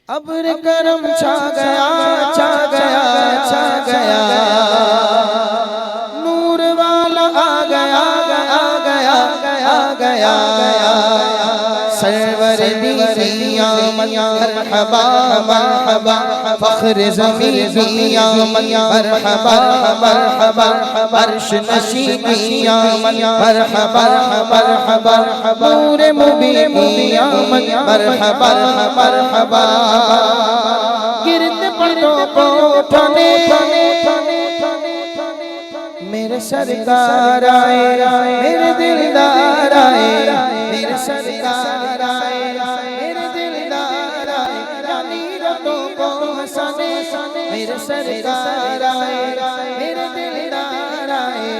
अब्र करम छा गया, छा गया, छा गया, नूर वाला आ गया, आ गया, आ गया, सरवर दीनिया मरहबा मरहबा, फख्र ज़मीनिया मरहबा मरहबा, अर्श नशीनिया मरहबा मरहबा, नूर मुबीनिया मरहबा मरहबा, गिरते पर्दों को उठाने मेरे सरकार आए, मेरे दिलदार आए, मेरे सरकार आए, मेरे दिलदार आए, रानी रातों को हंसाने मेरे सरकार आए, मेरे दिलदार आए,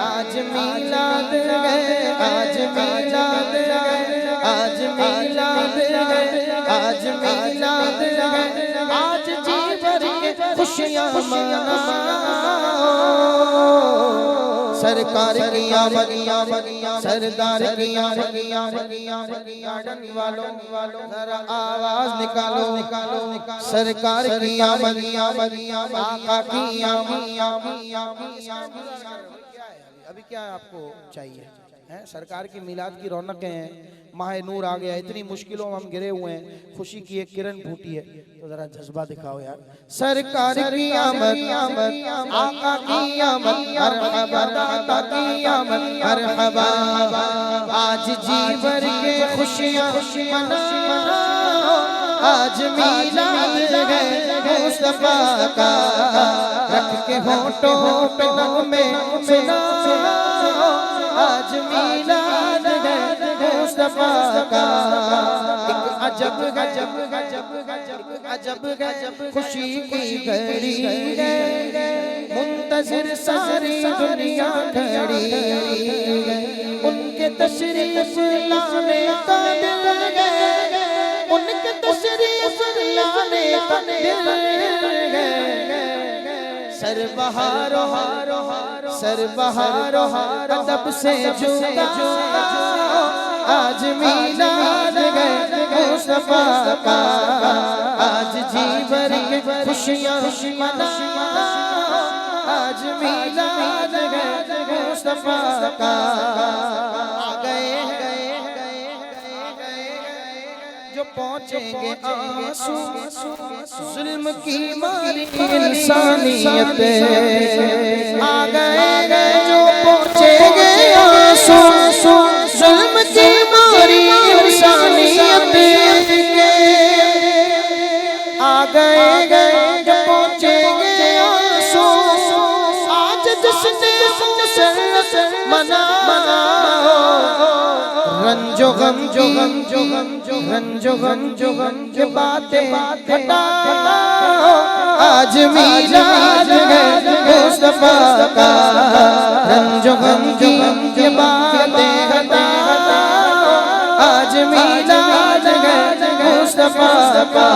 आज मिलाद गए, आज मिलाद गए, आज मिलाद गए, आज मिलाद गए, आज जी भर के खुशियाँ मनाओ, सरकार की आमद, सरदार की आमद, वालों जरा आवाज निकालो, सरकार की आमद, आका की आमद। अभी क्या आपको चाहिए है? सरकार की मिलाद की रौनकें हैं, माह नूर आ गया, इतनी मुश्किलों में हम घिरे हुए हैं, खुशी की एक किरण फूटी है, तो जरा जज्बा दिखाओ यार। सरकार की आमद, आका की आमद, मरहबा दाता की आमद, मरहबा, आज जी भर के खुशियां मनाओ, आज मिलाद है मुस्तफा का, रख के होठों पे नगमे सुनाओ, आज मिलाद है मुस्तफा का, एक अजब गजब गजब गजब अजब गजब खुशी की घड़ी है, मुंतज़िर सारी दुनिया खड़ी है, उनके तशरीफ लाने का दिल है, उनके तशरीफ लाने का दिल है, सर बहारो सर बहारो अदब से झुका, आज मिलाद है मुस्तफा का, आज जी भर के खुशियाँ मनाओ, आज मिलाद है मुस्तफा का, आ गए जो पहुँचेंगे आंसू, जुल्म की मारी इंसानियत, आ गए जो पहुँचेंगे आंसू, जुल्म की मारी इंसानियत, आ गए जो पहुँचेंगे आंसू, आज जश्न मुसर्रत मनाओ, रंजो गम जो गम जो गम जो रंजो गम जो गम जो बातें हटाओ, आज मिलाद है मुस्तफा का, रंजो गम की बातें हटाओ, आज मिलाद है मुस्तफा का।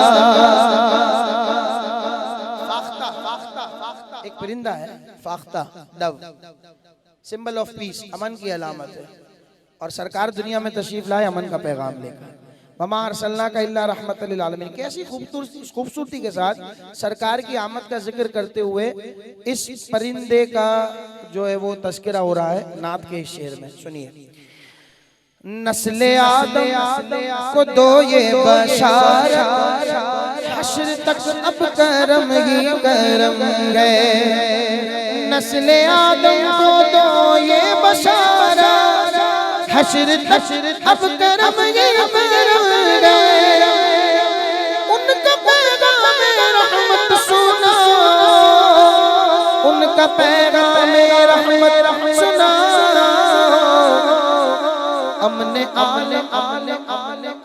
एक परिंदा है फाख्ता, डव, सिंबल ऑफ पीस, अमन की अलामत है, और सरकार दुनिया में तशरीफ लाए अमन का पैगाम लेकर, वमा अरसलना का इल्ला रहमतल लिल आलमीन। कैसी खूबसूरती के साथ सरकार की आमद का जिक्र करते हुए इस परिंदे का जो है वो तस्करा हो रहा है नात के इस शेर में, सुनिए। नस्ले आदम को दो ये बशारत, हश्र तक अब करम ही करम गए, नस्ले आदम को दो ये बशारत, हश्र तक अब करम ही करम गए, उनका पैगाम रहमत सुना, उनका पैगाम रहमत सुना, अमने आलम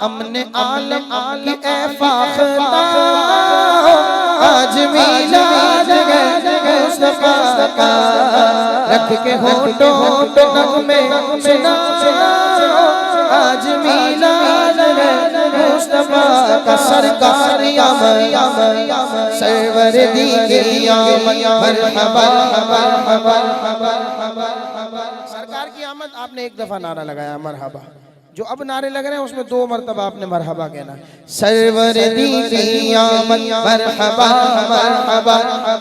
अमने आलम की ए फाख्ता, आज मिलाद है मुस्तफा का, रख के होठों पे नगमे सुना, आज मिलाद है मुस्तफा का, सरकार सरवर दीनिया मरहबा मरहबा, सरकार की आमद आपने एक दफा नारा लगाया मरहबा, जो अब नारे लग रहे हैं उसमें 2 मरतबा आपने मरहबा कहना। सरवर दी की आमद मरहबा मरहबा,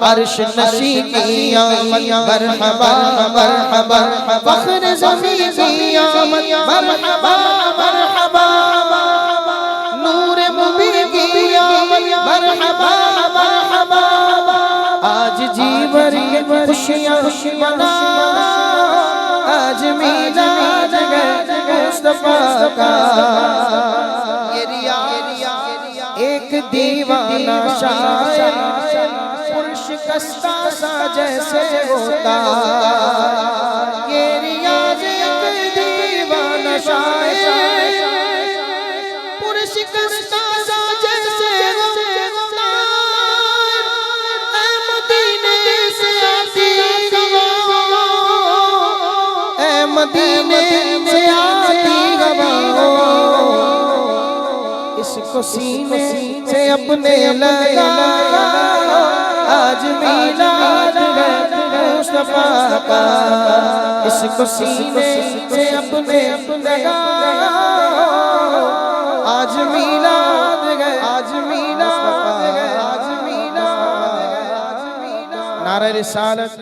अर्श नशी की आमद मरहबा मरहबा, फख्र ज़मी की आमद मरहबा मरहबा, नूर मुबीन की आमद मरहबा मरहबा, आज जीवर के खुशियाँ मना, आज मीलाद मुस्तफा का। ये रियाज एक दीवाना शायर पुरशिकस्ता सा जैसे होता, ये रियाज एक दीवाना शायर पुरशिकस्ता सा जैसे होता, ऐ मदीने से आती हवा, ऐ मदीने से आती हवा, इसको सीने से अपने लगा, आज मीलाद है मुस्तफा का, इसको सीने से अपने लगा, आज मीलाद है, आज मीलाद है, आज मीलाद, नारे रिसालत।